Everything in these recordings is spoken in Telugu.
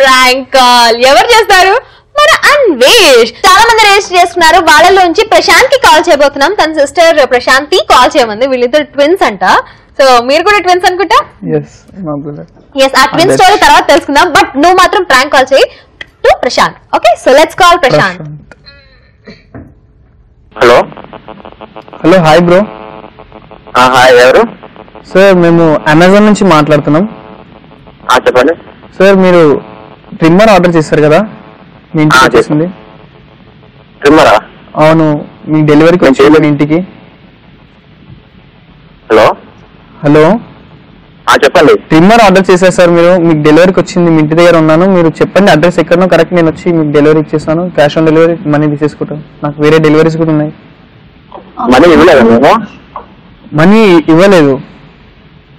ప్రాంక్ కాల్ ఎవరు చేస్తారు? మన అన్వేష్. చాలా మంది రిజిస్టర్ చేసుకున్నారు. వాళ్ళలోంచి ప్రశాంత్ కి కాల్ చేయబోతున్నాం. తన సిస్టర్ ప్రశాంతి కాల్ చేయమంది. వీళ్ళిద్దరు ట్విన్స్ అంట. సో మీరు కూడా ట్విన్స్ అనుకుంటా? ఎస్, ఆ ట్విన్స్ స్టోరీ తర్వాత తెలుసుకుందాం. బట్ నువ్వు మాత్రం ప్రాంక్ కాల్ చేయి to Prashanth. Okay, so let's call Prashanth. Hello hello, hi bro. Hi, ఎవరు? సార్ మేము అమెజాన్ నుంచి మాట్లాడుతున్నాం. చెప్పండి సార్, మీరు ట్రిమ్మర్ ఆర్డర్ చేశారు కదా, మీ ఇంటికి వచ్చేసింది. ట్రిమ్మరా? అవును, మీ డెలివరీకి వచ్చింది మీ ఇంటికి. హలో హలో, చెప్పండి. ట్రిమ్మర్ ఆర్డర్ చేశారు సార్ మీరు, మీకు డెలివరీకి వచ్చింది. మీ ఇంటి దగ్గర ఉన్నాను. మీరు చెప్పండి అడ్రస్ ఎక్కడనో, కరెక్ట్ నేను వచ్చి మీకు డెలివరీ ఇచ్చేస్తాను. క్యాష్ ఆన్ డెలివరీ, మనీ తీసేసుకుంటాను. నాకు వేరే డెలివరీస్ కూడా ఉన్నాయి. మనీ ఇవ్వలేదు మేము. మనీ ఇవ్వలేదు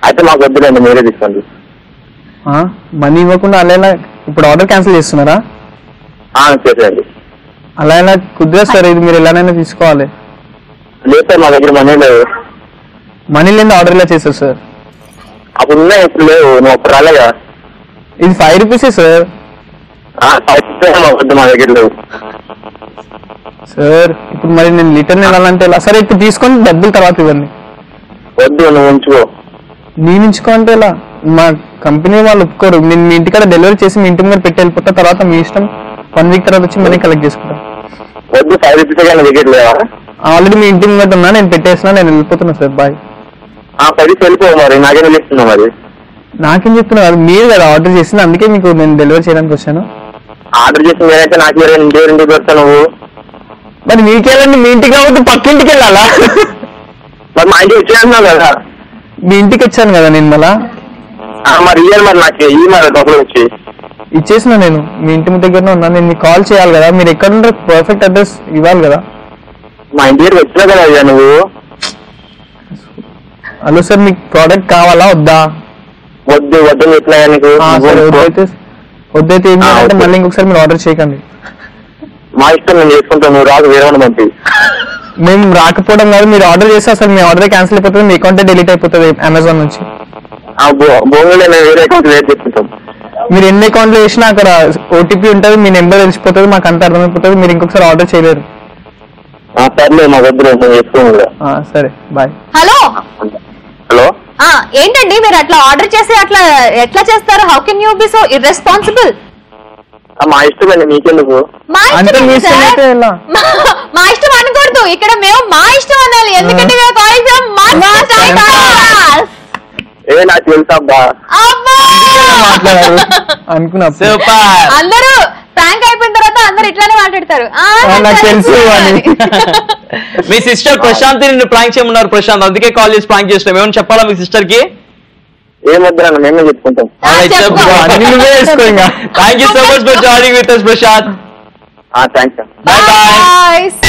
అయితే మాకు వద్దులేండి, మీరే తీసుకోండి. మనీ ఇవ్వకుండా అలా ఎలా ఇప్పుడు ఆర్డర్ క్యాన్సిల్ చేస్తున్నారా? చేసేయండి. అలా ఎలా కుదరదు సార్, ఇది మీరు ఎలానైనా తీసుకోవాలి. లేదు సార్, మా దగ్గర మనీ లేవు. మనీ లేని ఆర్డర్ ఎలా చేశారు సార్? అప్పుడు ఉన్నాయి, ఇప్పుడు లేవు. నువ్వు అప్పుడు రాలేగా. ఇది 5 రూపీసే సార్. వద్దు, మా దగ్గర లేవు సార్. ఇప్పుడు మరి నేను రిటర్న్ వెళ్ళాలంటే ఎలా? సరే ఇప్పుడు తీసుకొని డబ్బులు తర్వాత ఇవ్వండి. వద్దు, నువ్వు ఉంచుకో. నేను ఉంచుకోంటే ఎలా? మా కంపెనీ వాళ్ళు ఒప్పుకోరు. నేను మీ ఇంటికాడ డెలివరీ చేసి మీ ఇంటి మీద పెట్టి వెళ్ళిపోతా. తర్వాత మీ ఇష్టం. 1 వీక్ తర్వాత వచ్చి మనీ కలెక్ట్ చేసుకుంటా. వద్దు, 5 రూపీస్ కానీ దగ్గర లేవా? ఆల్రెడీ మీ ఇంటి మీద ఉన్నా, నేను పెట్టేసినా, నేను వెళ్ళిపోతున్నా సార్. బాయ్. 10 వెళ్ళిపో మరి, నాకేం తెలుస్తున్నా మరి. నాకేం చెప్తున్నారు? మీరు కదా ఆర్డర్ చేసింది, అందుకే మీకు నేను డెలివరీ చేయడానికి వచ్చాను. ఆర్డర్ చేసింది నేనైతే, నాకు ఇంటికి వస్తా నువ్వు. మరి మీకెళ్ళండి, మీ ఇంటికి కాబట్టి పక్కింటికి వెళ్ళాలా? మరి మా ఇంటికి వచ్చేస్తున్నావు కదా. మీ ఇంటికి వచ్చాను కదా నేను. మళ్ళా మరి ఇయ్యాలి, మరి నాకు ఇయ్యి మరి డబ్బులు వచ్చి ఇచ్చేసిన. నేను మీ ఇంటి దగ్గరనే ఉన్నా. నేను మీకు కాల్ చేయాలి కదా, మీరు ఎక్కడ ఉంటారు పర్ఫెక్ట్ అడ్రస్ ఇవ్వాలి కదా. మా ఇంటి దగ్గర వచ్చినా కదా అయ్యా నువ్వు. హలో సార్, మీకు ప్రోడక్ట్ కావాలా వద్దా? వద్దు వద్దు చెప్పినా నీకు. వద్దైతే ఏం చేయాలంటే మళ్ళీ ఇంకొకసారి మీరు ఆర్డర్ చేయకండి. మా ఇష్టం, నేను చేసుకుంటాను. నువ్వు రాదు, వేరే వాళ్ళు మంచి. మేము రాకపోవడం కాదు, మీరు ఆర్డర్ చేస్తే అసలు మీ ఆర్డర్ క్యాన్సిల్ అయిపోతుంది, మీ అకౌంట్ డిలీట్ అయిపోతుంది అమెజాన్ నుంచి. భూమిలో వేరే అకౌంట్ వేరే చేసుకుంటాం. మీరు ఎన్ని అకౌంట్లు వేసినా అక్కడ ఓటీపీ ఉంటుంది, మీ నెంబర్ తెలిసిపోతుంది, మాకు అంత అర్థమైపోతుంది. మీరు ఇంకొకసారి ఆర్డర్ చేయలేరు. సర్లే, మా వద్దు చేసుకోండి. సరే, బాయ్. హలో హలో, ఏంటండి మీరు అట్లా ఆర్డర్ చేసి అట్లా ఎట్లా చేస్తారు? How can you be so irresponsible? మా ఇష్టం అండి, మీకెందుకు? మా ఇష్టం అనకూడదు ఇక్కడ, మేము మా ఇష్టం అనాలి. ఎందుకంటే నాకు తెలుసా అనుకున్నా. అందరూ ప్రాంక్ అయిపోయిన తర్వాత అందరు ఇట్లానే మాట్లాడతారు. నాకు తెలుసు. మీ సిస్టర్ ప్రశాంత్ నిన్ను ప్రాంక్ చేయమన్నారు ప్రశాంత్, అందుకే కాల్ చేసి ప్రాంక్ చేసినాం. ఏమైనా చెప్పాలా మీ సిస్టర్ కి? ఏమొద్దురా, మేమే చెప్పుకుంటాం. Thank you so much for joining with us Prashanth. Thanks. Bye by.